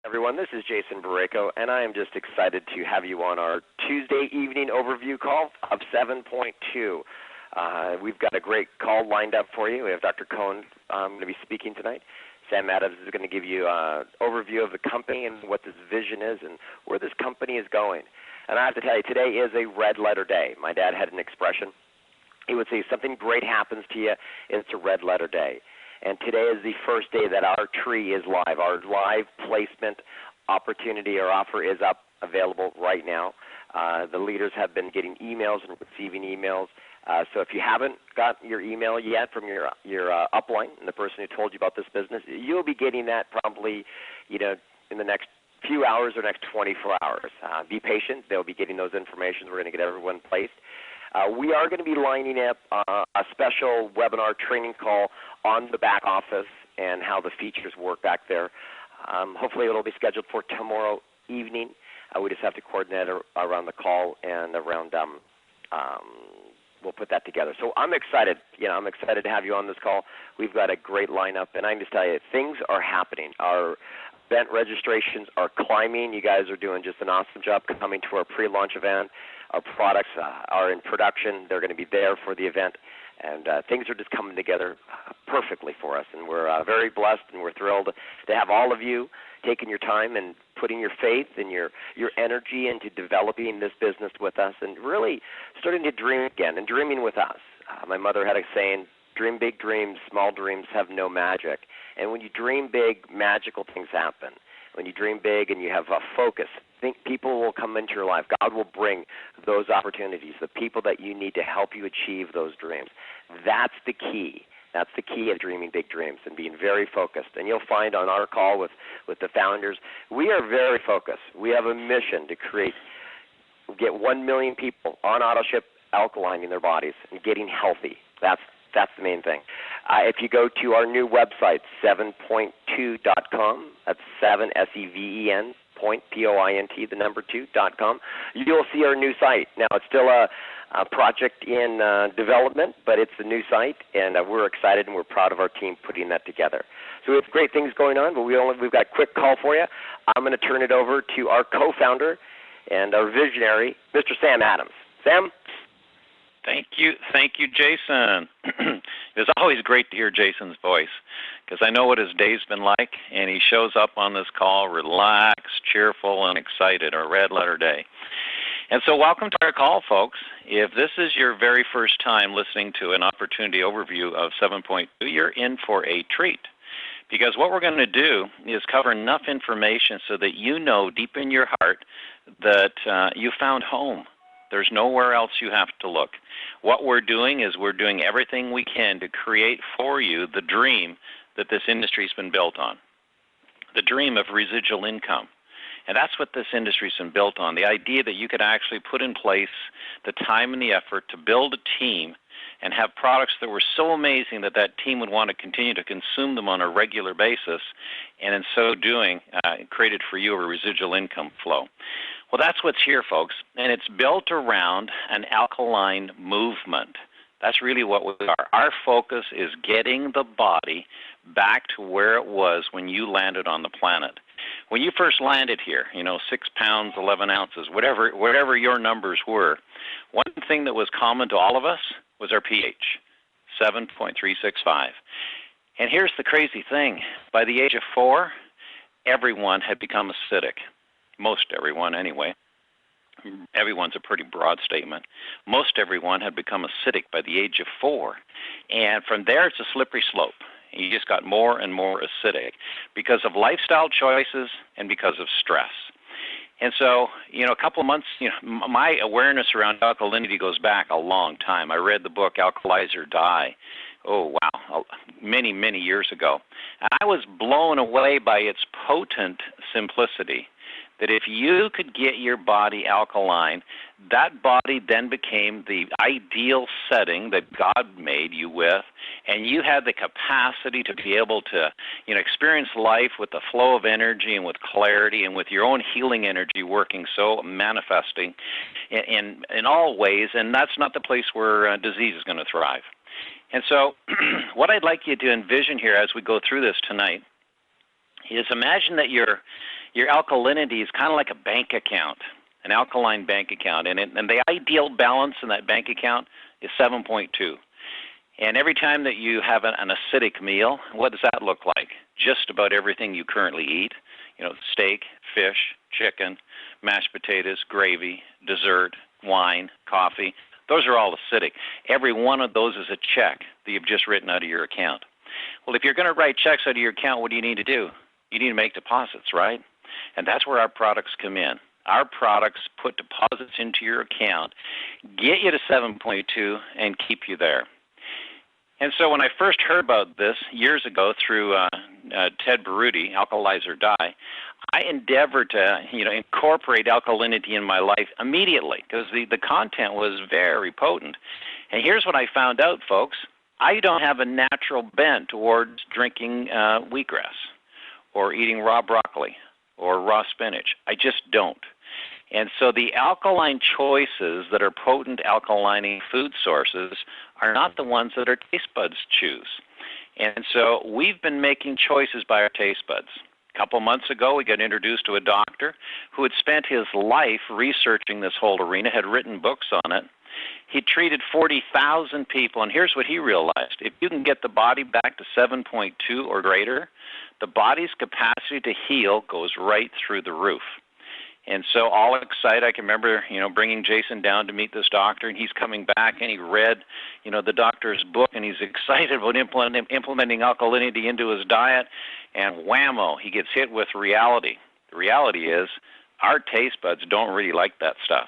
Everyone, this is Jason Barreco, and I am just excited to have you on our Tuesday evening overview call of 7.2. We've got a great call lined up for you. We have Dr. Cohen going to be speaking tonight. Sam Adams is going to give you an overview of the company and what this vision is and where this company is going. And I have to tell you, today is a red letter day. My dad had an expression. He would say, something great happens to you, it's a red letter day. And today is the first day that our tree is live. Our live placement opportunity or offer is up, available right now. The leaders have been getting emails and receiving emails. So if you haven't got your email yet from your upline and the person who told you about this business, you'll be getting that probably, in the next few hours or next 24 hours. Be patient. They'll be getting those information. We're going to get everyone placed. We are going to be lining up a special webinar training call on the back office and how the features work back there. Hopefully it will be scheduled for tomorrow evening. We just have to coordinate around the call and around we'll put that together. So I'm excited. I'm excited to have you on this call. We've got a great lineup, and I can just tell you, things are happening. Our event registrations are climbing. You guys are doing just an awesome job coming to our pre-launch event. Our products are in production. They're going to be there for the event, and things are just coming together perfectly for us. And we're very blessed, and we're thrilled to have all of you taking your time and putting your faith and your energy into developing this business with us and really starting to dream again and dreaming with us. My mother had a saying, dream big dreams, small dreams have no magic. And when you dream big, magical things happen. When you dream big and you have a focus, think people will come into your life. God will bring those opportunities, the people that you need to help you achieve those dreams. That's the key. That's the key of dreaming big dreams and being very focused. And you'll find on our call with the founders, we are very focused. We have a mission to get 1 million people on autoship alkalining their bodies and getting healthy. That's the main thing. If you go to our new website, 7point2.com, that's 7, S-E-V-E-N, point, P-O-I-N-T, the number 2.com, you'll see our new site. Now, it's still a project in development, but it's a new site, and we're excited and we're proud of our team putting that together. So we have great things going on, but we've got a quick call for you. I'm going to turn it over to our co-founder and our visionary, Mr. Sam Adams. Sam? Thank you, Jason. It's always great to hear Jason's voice because I know what his day's been like, and he shows up on this call relaxed, cheerful, and excited, a red letter day. And so welcome to our call, folks. If this is your very first time listening to an opportunity overview of 7.2, you're in for a treat. Because what we're going to do is cover enough information so that you know deep in your heart that you found home. There's nowhere else you have to look. What we're doing is we're doing everything we can to create for you the dream that this industry's been built on, the dream of residual income. And that's what this industry's been built on, the idea that you could actually put in place the time and the effort to build a team and have products that were so amazing that that team would want to continue to consume them on a regular basis, and in so doing, created for you a residual income flow. Well, that's what's here, folks, and it's built around an alkaline movement. That's really what we are. Our focus is getting the body back to where it was when you landed on the planet. When you first landed here, 6 pounds, 11 ounces, whatever your numbers were, one thing that was common to all of us was our pH, 7.365. And here's the crazy thing. By the age of 4, everyone had become acidic. Most everyone, anyway. Everyone's a pretty broad statement. Most everyone had become acidic by the age of 4. And from there, it's a slippery slope. You just got more and more acidic because of lifestyle choices and because of stress. And so, a couple of months, my awareness around alkalinity goes back a long time. I read the book Alkalize or Die, many, many years ago. And I was blown away by its potent simplicity, that if you could get your body alkaline, that body then became the ideal setting that God made you with, and you had the capacity to be able to experience life with the flow of energy and with clarity and with your own healing energy working, so manifesting in all ways, and that's not the place where disease is going to thrive. And so what I'd like you to envision here as we go through this tonight is imagine that you're your alkalinity is kind of like a bank account, an alkaline bank account, and the ideal balance in that bank account is 7.2. And every time that you have an acidic meal, what does that look like? Just about everything you currently eat, steak, fish, chicken, mashed potatoes, gravy, dessert, wine, coffee. Those are all acidic. Every one of those is a check that you've just written out of your account. Well, if you're going to write checks out of your account, what do you need to do? You need to make deposits, right? And that's where our products come in. Our products put deposits into your account, get you to 7.2, and keep you there. And so when I first heard about this years ago through Ted Berruti, Alkalize or Die, I endeavored to incorporate alkalinity in my life immediately because the content was very potent. And here's what I found out, folks. I don't have a natural bent towards drinking wheatgrass or eating raw broccoli or raw spinach. I just don't. And so the alkaline choices that are potent alkalining food sources are not the ones that our taste buds choose. And so we've been making choices by our taste buds. A couple months ago, we got introduced to a doctor who had spent his life researching this whole arena, had written books on it. He treated 40,000 people, and here's what he realized. If you can get the body back to 7.2 or greater, the body's capacity to heal goes right through the roof. And so all excited, I can remember, bringing Jason down to meet this doctor, and he's coming back, and he read, the doctor's book, and he's excited about implementing alkalinity into his diet, and whammo, he gets hit with reality. The reality is our taste buds don't really like that stuff.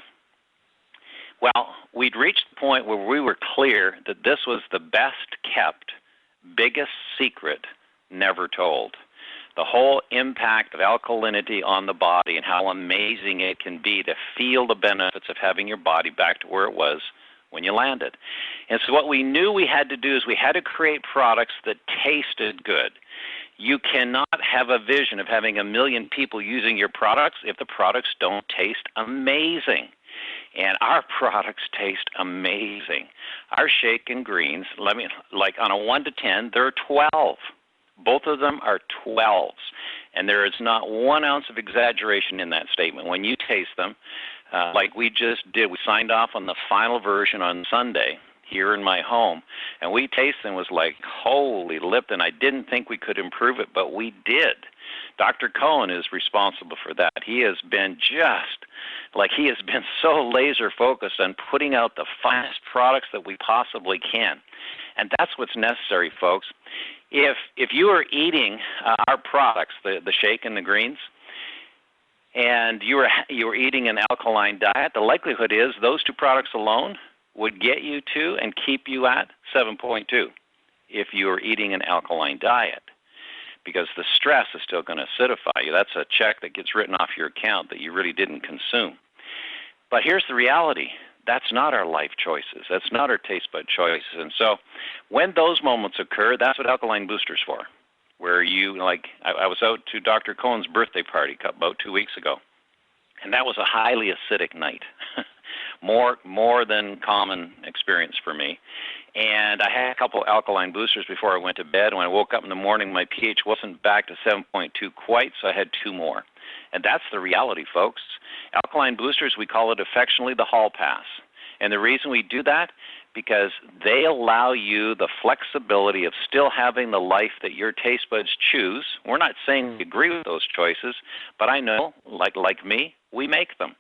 Well, we'd reached the point where we were clear that this was the best kept, biggest secret never told. The whole impact of alkalinity on the body and how amazing it can be to feel the benefits of having your body back to where it was when you landed. And so what we knew we had to do is we had to create products that tasted good. You cannot have a vision of having 1 million people using your products if the products don't taste amazing. And our products taste amazing. Our shake and greens, like on a 1 to 10, they're 12. Both of them are 12s, and there is not 1 ounce of exaggeration in that statement. When you taste them, like we just did, we signed off on the final version on Sunday here in my home, and we tasted them, was like, holy Lipton, I didn't think we could improve it, but we did. Dr. Cohen is responsible for that. He has been so laser focused on putting out the finest products that we possibly can. And that's what's necessary, folks. If you are eating our products, the shake and the greens, and you were eating an alkaline diet, the likelihood is those 2 products alone would get you to and keep you at 7.2 if you are eating an alkaline diet, because the stress is still going to acidify you. That's a check that gets written off your account that you really didn't consume. But here's the reality. That's not our life choices. That's not our taste bud choices. And so when those moments occur, that's what Alkaline Booster's for, where I was out to Dr. Cohen's birthday party about 2 weeks ago, and that was a highly acidic night, more than common experience for me. And I had a couple alkaline boosters before I went to bed. When I woke up in the morning, my pH wasn't back to 7.2 quite, so I had 2 more. And that's the reality, folks. Alkaline boosters, we call it affectionately the hall pass. And the reason we do that, because they allow you the flexibility of still having the life that your taste buds choose. We're not saying we agree with those choices, but I know, like me, we make them.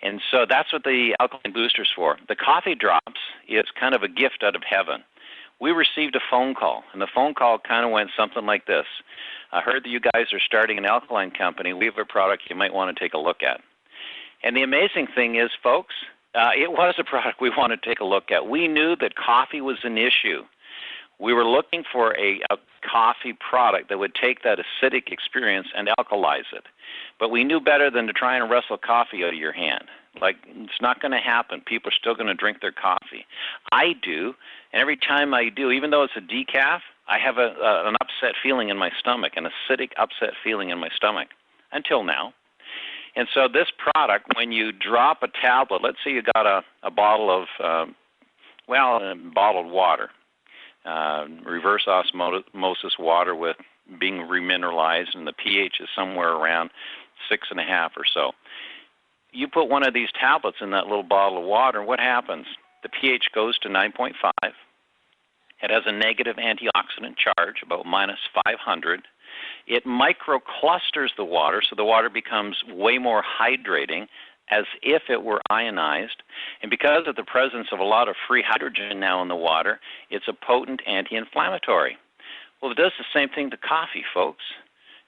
And so that's what the alkaline booster's for. The coffee drops is kind of a gift out of heaven. We received a phone call, and the phone call kind of went something like this. I heard that you guys are starting an alkaline company. We have a product you might want to take a look at. And the amazing thing is, folks, it was a product we wanted to take a look at. We knew that coffee was an issue. We were looking for a coffee product that would take that acidic experience and alkalize it. But we knew better than to try and wrestle coffee out of your hand. It's not going to happen. People are still going to drink their coffee. I do, and every time I do, even though it's a decaf, I have an upset feeling in my stomach, an acidic upset feeling in my stomach, until now. And so this product, when you drop a tablet, let's say you got a bottle of, bottled water, reverse osmosis water with being remineralized, and the pH is somewhere around 6.5 or so. You put one of these tablets in that little bottle of water, and what happens? The pH goes to 9.5. It has a negative antioxidant charge, about minus 500. It microclusters the water, so the water becomes way more hydrating, as if it were ionized. And because of the presence of a lot of free hydrogen now in the water, it's a potent anti-inflammatory. Well, it does the same thing to coffee, folks.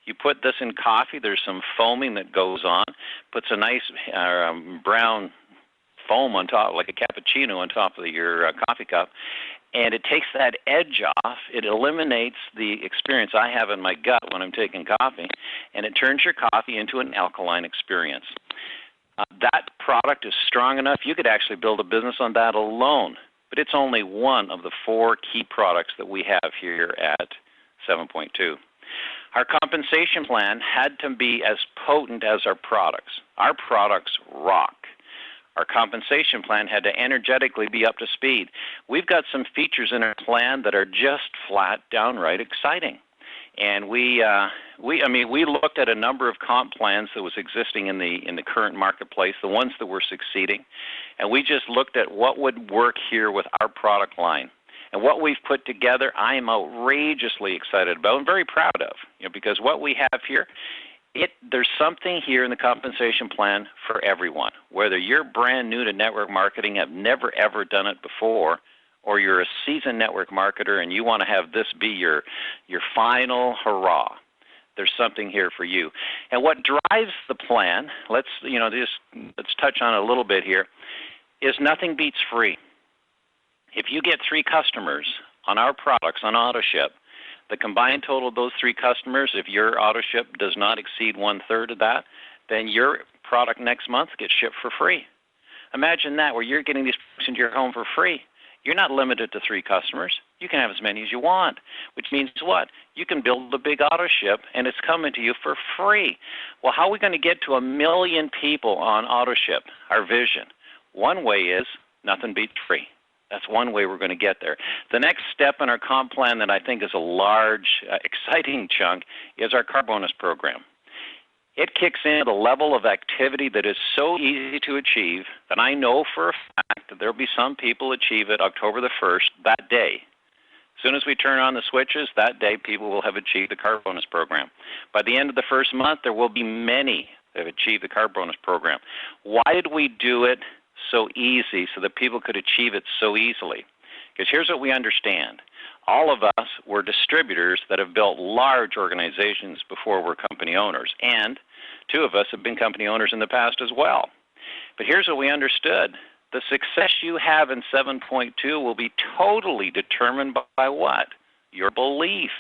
You put this in coffee, there's some foaming that goes on, puts a nice brown foam on top, like a cappuccino on top of your coffee cup, and it takes that edge off. It eliminates the experience I have in my gut when I'm taking coffee, and it turns your coffee into an alkaline experience. That product is strong enough, you could actually build a business on that alone, but it's only one of the 4 key products that we have here at 7.2. Our compensation plan had to be as potent as our products. Our products rock. Our compensation plan had to energetically be up to speed. We've got some features in our plan that are just flat downright exciting. And we looked at a number of comp plans that was existing in the current marketplace, the ones that were succeeding, and we just looked at what would work here with our product line. And what we've put together, I am outrageously excited about and very proud of, because what we have here, there's something here in the compensation plan for everyone. Whether you're brand new to network marketing, have never ever done it before, or you're a seasoned network marketer and you want to have this be your final hurrah, there's something here for you. And what drives the plan, let's touch on it a little bit here, is nothing beats free. If you get 3 customers on our products on AutoShip, the combined total of those 3 customers, if your AutoShip does not exceed 1/3 of that, then your product next month gets shipped for free. Imagine that, where you're getting these products into your home for free. You're not limited to 3 customers. You can have as many as you want, which means what? You can build a big AutoShip, and it's coming to you for free. Well, how are we going to get to 1 million people on AutoShip, our vision? One way is nothing beats free. That's one way we're going to get there. The next step in our comp plan that I think is a large, exciting chunk is our car bonus program. It kicks in at a level of activity that is so easy to achieve that I know for a fact that there will be some people achieve it October the 1st, that day. As soon as we turn on the switches, that day people will have achieved the car bonus program. By the end of the first month, there will be many that have achieved the car bonus program. Why did we do it so easy so that people could achieve it so easily? Because here's what we understand. All of us were distributors that have built large organizations before we're company owners, and 2 of us have been company owners in the past as well. But here's what we understood. The success you have in 7.2 will be totally determined by what? Your belief,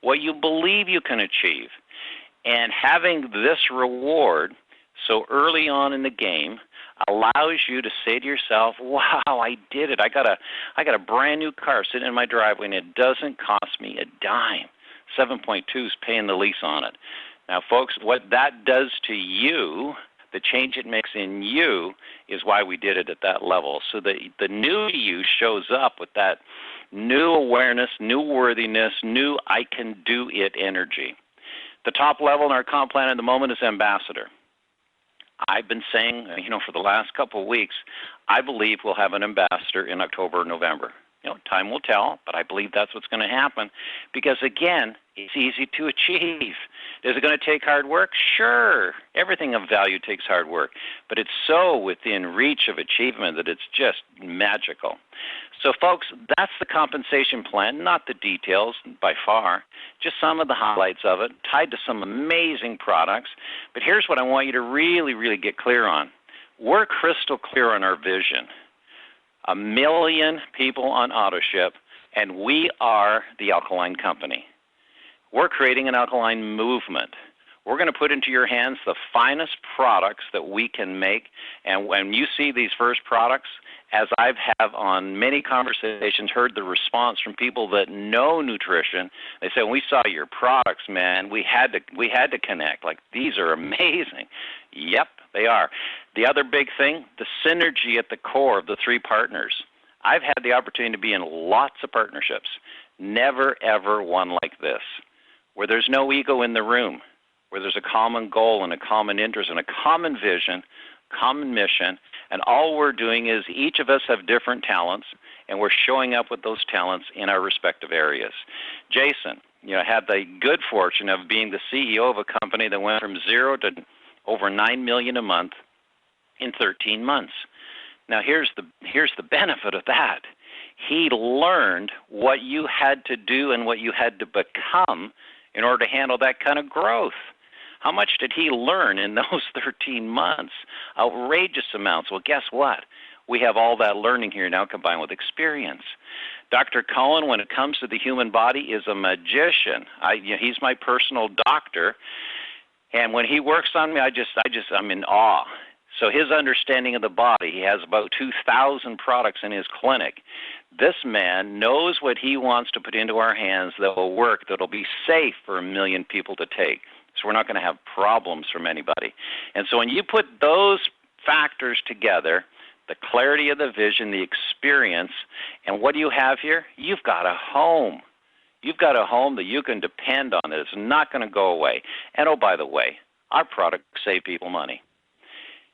what you believe you can achieve. And having this reward so early on in the game allows you to say to yourself, wow, I did it. I got a brand new car sitting in my driveway, and it doesn't cost me a dime. 7.2 is paying the lease on it. Now, folks, what that does to you, the change it makes in you, is why we did it at that level. So the new you shows up with that new awareness, new worthiness, new I can do it energy. The top level in our comp plan at the moment is ambassador. I've been saying, for the last couple of weeks, I believe we'll have an ambassador in October or November. Time will tell, but I believe that's what's going to happen because, again, it's easy to achieve. Is it going to take hard work? Sure. Everything of value takes hard work, but it's so within reach of achievement that it's just magical. So, folks, that's the compensation plan, not the details by far, just some of the highlights of it, tied to some amazing products. But here's what I want you to really, really get clear on. We're crystal clear on our vision. 1 million people on AutoShip, and we are the Alkaline Company. We're creating an alkaline movement. We're going to put into your hands the finest products that we can make, and when you see these first products, as I've have on many conversations, heard the response from people that know nutrition. They say, when we saw your products, man, we had to connect. Like, these are amazing. Yep, they are. The other big thing, the synergy at the core of the 3 partners. I've had the opportunity to be in lots of partnerships. Never, ever one like this, where there's no ego in the room. where there's a common goal and a common interest and a common vision, common mission, and all we're doing is each of us have different talents, and we're showing up with those talents in our respective areas. Jason, had the good fortune of being the CEO of a company that went from zero to over $9 million a month in 13 months. Now, here's the benefit of that. He learned what you had to do and what you had to become in order to handle that kind of growth. How much did he learn in those 13 months? Outrageous amounts. Well, guess what? We have all that learning here now combined with experience. Dr. Cohen, when it comes to the human body, is a magician. He's my personal doctor, and when he works on me, I'm in awe. So his understanding of the body, he has about 2,000 products in his clinic. This man knows what he wants to put into our hands that will work, that will be safe for 1 million people to take. So we're not going to have problems from anybody. And so when you put those factors together, the clarity of the vision, the experience, and what do you have here? You've got a home. You've got a home that you can depend on, that it's not going to go away. And oh, by the way, our products save people money.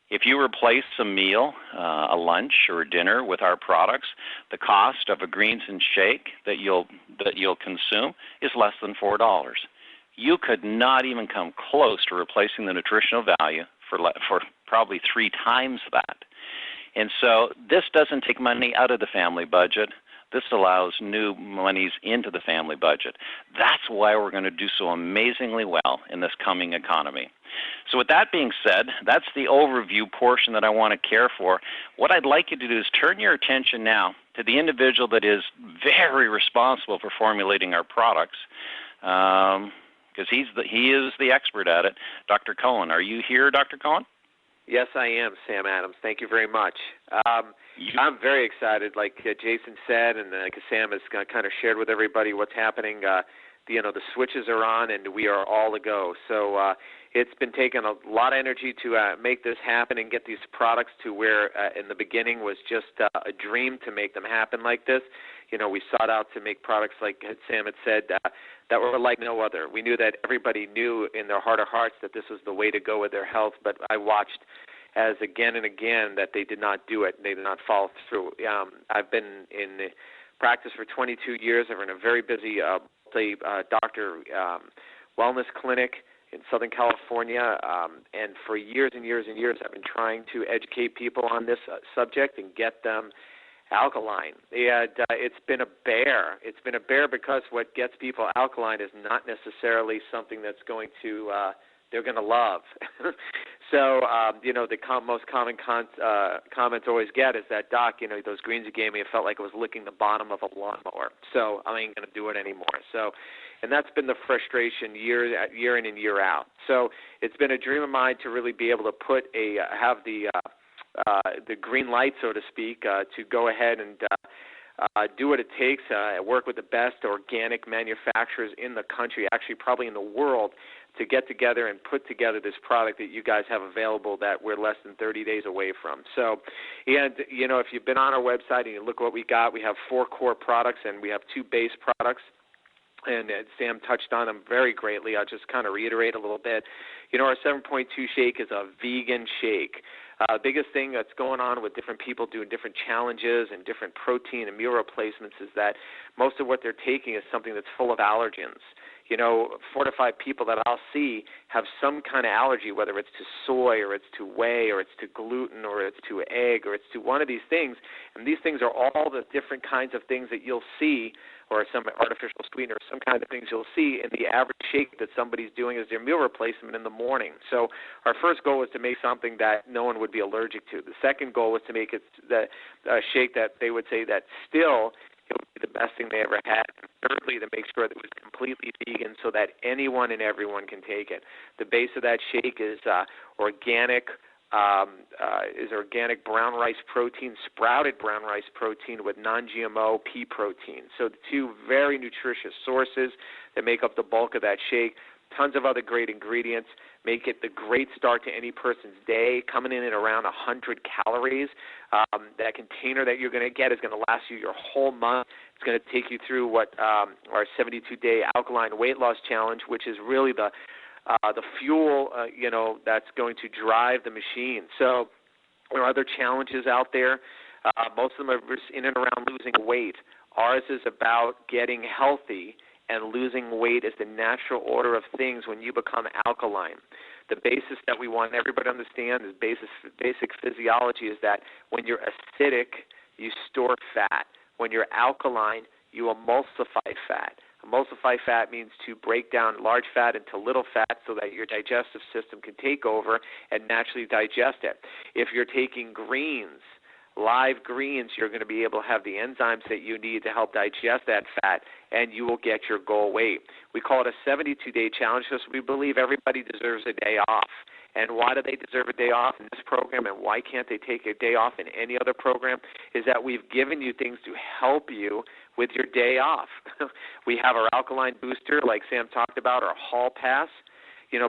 If you replace a meal, a lunch or a dinner with our products, the cost of a greens and shake that you'll consume is less than $4. You could not even come close to replacing the nutritional value for probably 3 times that. And so this doesn't take money out of the family budget. This allows new monies into the family budget. That's why we're going to do so amazingly well in this coming economy. So with that being said, that's the overview portion that I want to care for. What I'd like you to do is turn your attention now to the individual that is very responsible for formulating our products, because he is the expert at it. Dr. Cohen, are you here, Dr. Cohen? Yes, I am, Sam Adams. Thank you very much. I'm very excited, like Jason said, and like Sam has kind of shared with everybody what's happening. The switches are on, and we are all a go. So it's been taking a lot of energy to make this happen and get these products to where in the beginning was just a dream to make them happen like this. We sought out to make products, like Sam had said, that were like no other. We knew that everybody knew in their heart of hearts that this was the way to go with their health, but I watched as again and again that they did not do it, and they did not follow through. I've been in practice for 22 years. I've run a very busy doctor wellness clinic in Southern California, and for years and years and years I've been trying to educate people on this subject and get them alkaline. And it's been a bear. It's been a bear because what gets people alkaline is not necessarily something that's going to they're going to love. So, the most common comments I always get is that, Doc, those greens you gave me, it felt like it was licking the bottom of a lawnmower. So I ain't going to do it anymore. So, and that's been the frustration year in and year out. So it's been a dream of mine to really be able to have the green light, so to speak, to go ahead and do what it takes, work with the best organic manufacturers in the country, actually probably in the world, to get together and put together this product that you guys have available that we're less than 30 days away from. So, and, if you've been on our website and you look what we got, we have 4 core products and we have 2 base products. And Sam touched on them very greatly. I'll just kind of reiterate a little bit. Our 7.2 shake is a vegan shake. Biggest thing that's going on with different people doing different challenges and different protein and meal replacements is that most of what they're taking is something that's full of allergens. 4 to 5 people that I'll see have some kind of allergy, whether it's to soy or it's to whey or it's to gluten or it's to egg or it's to one of these things. And these things are all the different kinds of things that you'll see, or some artificial sweetener, some kind of things you'll see in the average shake that somebody's doing as their meal replacement in the morning. So our first goal was to make something that no one would be allergic to. The second goal was to make it a shake that they would say that still it would be the best thing they ever had. And thirdly, to make sure that it was completely vegan so that anyone and everyone can take it. The base of that shake is organic brown rice protein, sprouted brown rice protein with non-GMO pea protein. So the 2 very nutritious sources that make up the bulk of that shake. Tons of other great ingredients make it the great start to any person's day, coming in at around 100 calories. That container that you're going to get is going to last you your whole month. It's going to take you through what our 72-day alkaline weight loss challenge, which is really the the fuel, that's going to drive the machine. So there are other challenges out there. Most of them are in and around losing weight. Ours is about getting healthy, and losing weight is the natural order of things when you become alkaline. The basis that we want everybody to understand is basic physiology is that when you're acidic, you store fat. When you're alkaline, you emulsify fat. Emulsify fat means to break down large fat into little fat so that your digestive system can take over and naturally digest it. If you're taking greens, live greens, you're going to be able to have the enzymes that you need to help digest that fat, and you will get your goal weight. We call it a 72-day challenge because we believe everybody deserves a day off. And why do they deserve a day off in this program, and why can't they take a day off in any other program, is that we've given you things to help you with your day off. We have our alkaline booster, like Sam talked about, our hall pass.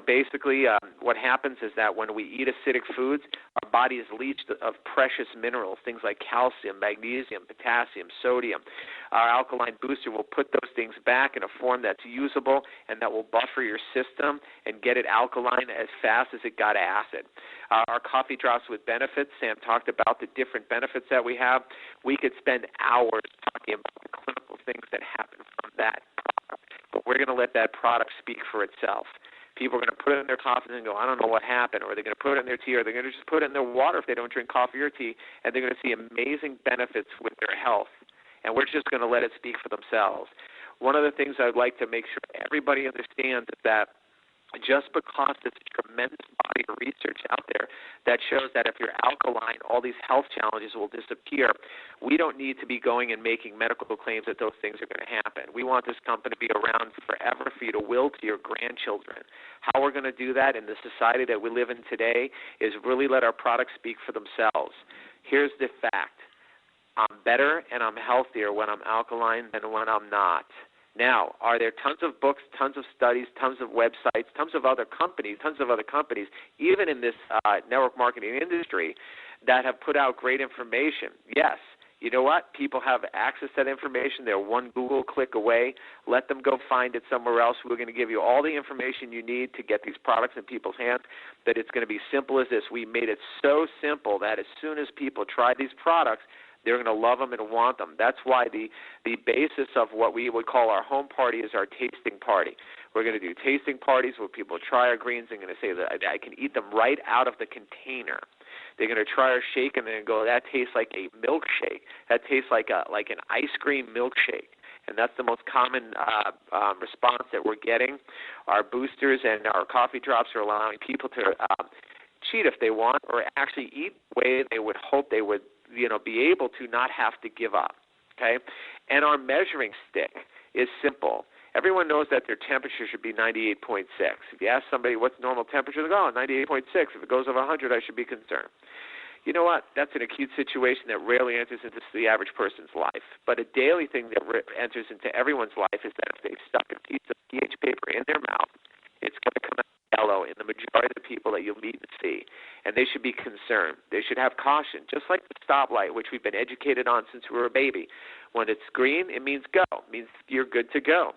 Basically what happens is that when we eat acidic foods, our body is leached of precious minerals, things like calcium, magnesium, potassium, sodium. Our alkaline booster will put those things back in a form that's usable and that will buffer your system and get it alkaline as fast as it got acid. Our coffee drops with benefits, Sam talked about the different benefits that we have. We could spend hours talking about the clinical things that happen from that product, but we're going to let that product speak for itself. People are going to put it in their coffee and go, I don't know what happened, or they're going to put it in their tea, or they're going to just put it in their water if they don't drink coffee or tea, and they're going to see amazing benefits with their health. And we're just going to let it speak for themselves. One of the things I'd like to make sure everybody understands is that just because there's a tremendous body of research out there that shows that if you're alkaline, all these health challenges will disappear, we don't need to be going and making medical claims that those things are going to happen. We want this company to be around forever for you to will to your grandchildren. How we're going to do that in the society that we live in today is really let our products speak for themselves. Here's the fact. I'm better and I'm healthier when I'm alkaline than when I'm not. Now, are there tons of books, tons of studies, tons of websites, tons of other companies, even in this network marketing industry, that have put out great information? Yes. You know what? People have access to that information. They're one Google click away. Let them go find it somewhere else. We're going to give you all the information you need to get these products in people's hands, that it's going to be simple as this. We made it so simple that as soon as people try these products, they're going to love them and want them. That's why the basis of what we would call our home party is our tasting party. We're going to do tasting parties where people try our greens and going to say that I can eat them right out of the container. They're going to try our shake and they're going to go, that tastes like a milkshake. That tastes like an ice cream milkshake. And that's the most common response that we're getting. Our boosters and our coffee drops are allowing people to cheat if they want, or actually eat the way they would hope they would be able to not have to give up, okay? And our measuring stick is simple. Everyone knows that their temperature should be 98.6. If you ask somebody what's normal temperature, they go, 98.6. If it goes over 100, I should be concerned. You know what? That's an acute situation that rarely enters into the average person's life. But a daily thing that enters into everyone's life is that if they've stuck a piece of pH paper in their mouth, it's going to come out yellow in the majority of the people that you'll meet and see. And they should be concerned. They should have caution, just like the stoplight, which we've been educated on since we were a baby. When it's green, it means go. It means you're good to go.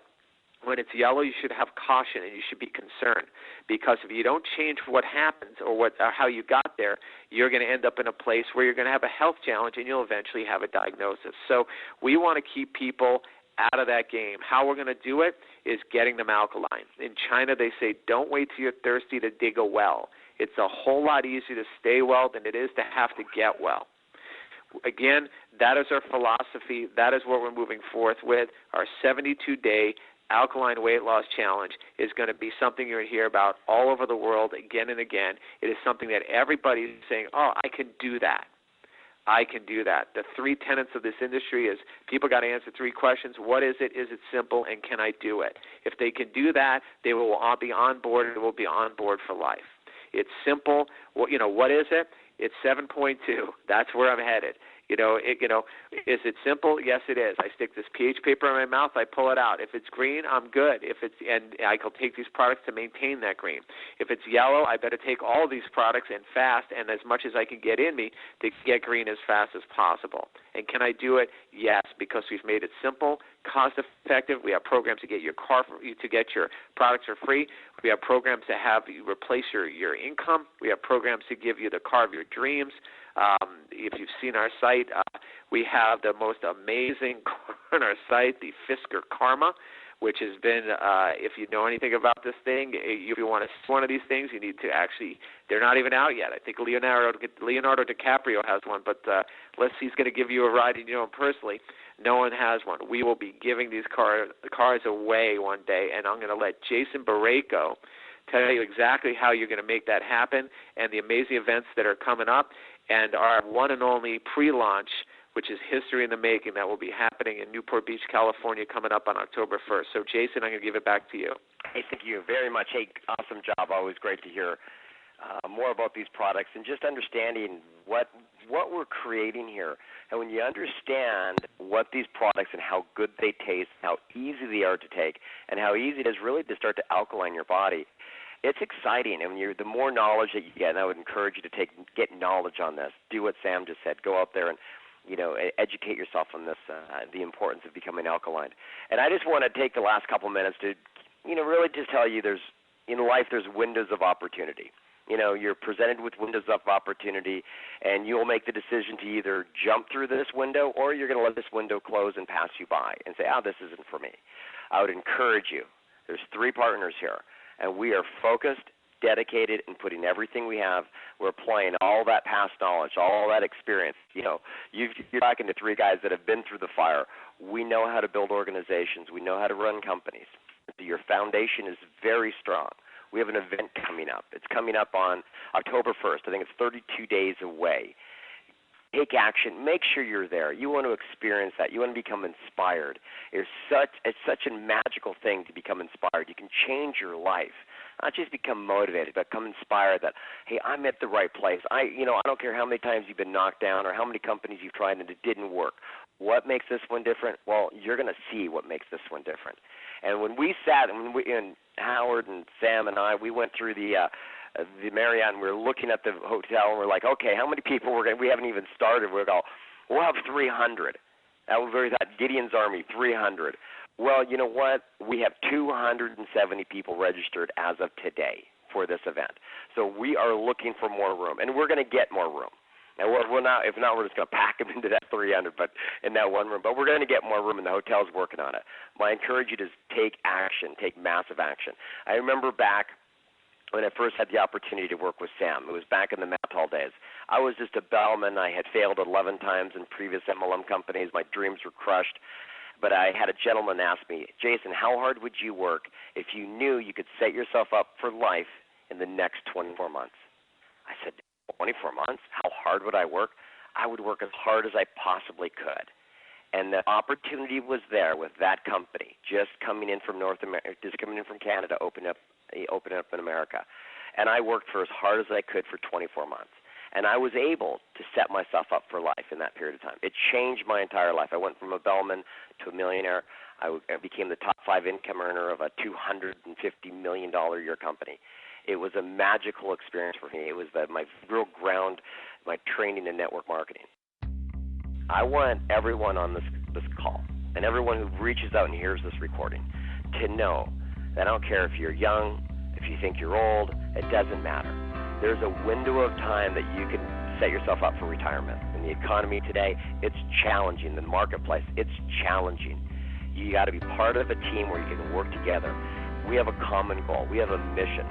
When it's yellow, you should have caution and you should be concerned, because if you don't change what happens or how you got there, you're going to end up in a place where you're going to have a health challenge and you'll eventually have a diagnosis. So we want to keep people out of that game. How we're going to do it is getting them alkaline. In China, they say, don't wait till you're thirsty to dig a well. It's a whole lot easier to stay well than it is to have to get well. Again, that is our philosophy. That is what we're moving forth with. Our 72-day Alkaline Weight Loss Challenge is going to be something you're going to hear about all over the world again and again. It is something that everybody is saying, oh, I can do that. I can do that. The three tenets of this industry is people got to answer three questions. What is it? Is it simple? And can I do it? If they can do that, they will all be on board, and will be on board for life. It's simple. What is it? It's 7.2. That's where I'm headed. Is it simple? Yes, it is. I stick this pH paper in my mouth. I pull it out. If it's green, I'm good. And I can take these products to maintain that green. If it's yellow, I better take all of these products and fast and as much as I can get in me to get green as fast as possible. And can I do it? Yes, because we've made it simple, cost-effective. We have programs to get your products for free. We have programs to have you replace your income. We have programs to give you the car of your dreams. If you've seen our site, we have the most amazing car on our site, the Fisker Karma, which has been, if you know anything about this thing, if you want to see one of these things, you need to actually, they're not even out yet. I think Leonardo DiCaprio has one, but unless he's going to give you a ride and you know him personally, no one has one. We will be giving these cars away one day, and I'm going to let Jason Borrego tell you exactly how you're going to make that happen and the amazing events that are coming up, and our one and only pre-launch, which is history in the making, that will be happening in Newport Beach, California, coming up on October 1st. So, Jason, I'm going to give it back to you. Hey, thank you very much. Hey, awesome job. Always great to hear more about these products and just understanding what we're creating here. And when you understand what these products and how good they taste, how easy they are to take, and how easy it is really to start to alkaline your body, it's exciting. And the more knowledge that you get, and I would encourage you to get knowledge on this. Do what Sam just said. Go out there and educate yourself on this, the importance of becoming alkaline. And I just want to take the last couple minutes to, really just tell you in life there's windows of opportunity. You're presented with windows of opportunity, and you'll make the decision to either jump through this window or you're going to let this window close and pass you by and say, this isn't for me. I would encourage you. There's 3 partners here, and we are focused, dedicated, and putting everything we have. We're applying all that past knowledge, all that experience. You're talking to 3 guys that have been through the fire. We know how to build organizations. We know how to run companies. Your foundation is very strong. We have an event coming up. It's coming up on October 1st. I think it's 32 days away. Take action. Make sure you're there. You want to experience that. You want to become inspired. It's such a magical thing to become inspired. You can change your life. Not just become motivated, but become inspired that, hey, I'm at the right place. I don't care how many times you've been knocked down or how many companies you've tried and it didn't work. What makes this one different? Well, you're going to see what makes this one different. And when we sat, and Howard and Sam and I, we went through the Marriott, and we were looking at the hotel, and we're like, okay, how many people we haven't even started. We'll go, we'll have 300. That was Gideon's Army, 300. Well, you know what? We have 270 people registered as of today for this event. So we are looking for more room, and we're going to get more room. And we're not, if not, we're just going to pack them into that 300, but in that one room. But we're going to get more room, and the hotel's working on it. I encourage you to take action, take massive action. I remember back when I first had the opportunity to work with Sam. It was back in the Mattall days. I was just a bellman. I had failed 11 times in previous MLM companies. My dreams were crushed. But I had a gentleman ask me, Jason, how hard would you work if you knew you could set yourself up for life in the next 24 months? I said, 24 months? How hard would I work? I would work as hard as I possibly could. And the opportunity was there with that company, just coming in from Canada, opening up in America. And I worked for as hard as I could for 24 months. And I was able to set myself up for life in that period of time. It changed my entire life. I went from a bellman to a millionaire. I became the top 5 income earner of a $250 million a year company. It was a magical experience for me. It was my real ground, my training in network marketing. I want everyone on this call and everyone who reaches out and hears this recording to know that I don't care if you're young, if you think you're old, it doesn't matter. There's a window of time that you can set yourself up for retirement. In the economy today, it's challenging. The marketplace, it's challenging. You got to be part of a team where you can work together. We have a common goal. We have a mission.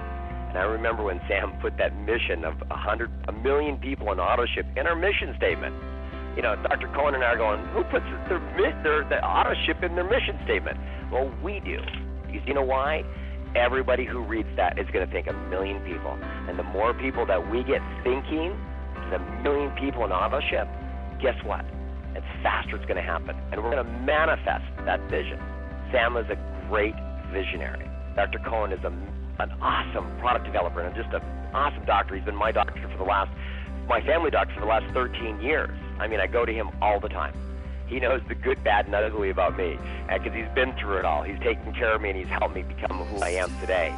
And I remember when Sam put that mission of 1 million people on auto ship in our mission statement. Dr. Cohen and I are going, who puts the auto ship in their mission statement? Well, we do. Because you know why? Everybody who reads that is going to think 1 million people. And the more people that we get thinking, the 1 million people in auto ship, guess what? It's faster it's going to happen. And we're going to manifest that vision. Sam is a great visionary. Dr. Cohen is an awesome product developer and just an awesome doctor. He's been my family doctor for the last 13 years. I go to him all the time. He knows the good, bad, and ugly about me because he's been through it all. He's taken care of me, and he's helped me become who I am today.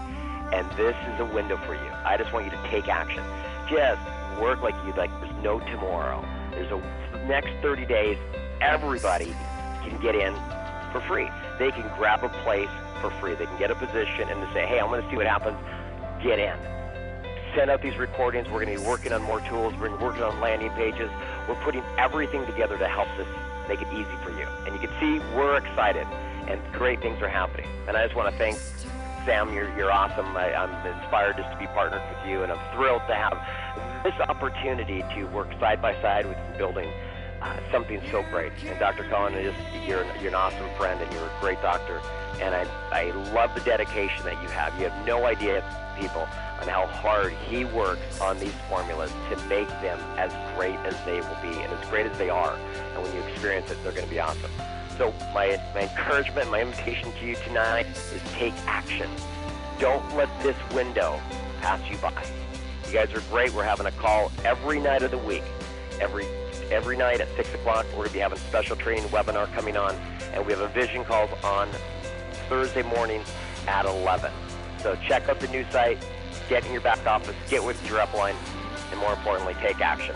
And this is a window for you. I just want you to take action. Just work like there's no tomorrow. There's the next 30 days, everybody can get in for free. They can grab a place for free. They can get a position and say, hey, I'm going to see what happens. Get in. Send out these recordings. We're going to be working on more tools. We're working on landing pages. We're putting everything together to help this make it easy for you. And you can see we're excited, and great things are happening. And I just want to thank Sam. You're awesome. I'm inspired just to be partnered with you, and I'm thrilled to have this opportunity to work side by side with you building something so great. And Dr. Cohen, you're an awesome friend, and you're a great doctor. And I love the dedication that you have. You have no idea, people, on how hard he works on these formulas to make them as great as they will be and as great as they are. And when you experience it, they're going to be awesome. So my encouragement, my invitation to you tonight is take action. Don't let this window pass you by. You guys are great. We're having a call every night of the week. Every night at 6 o'clock, we're going to be having a special training webinar coming on, and we have a vision call on Thursday morning at 11. So check out the new site, get in your back office, get with your upline, and more importantly, take action.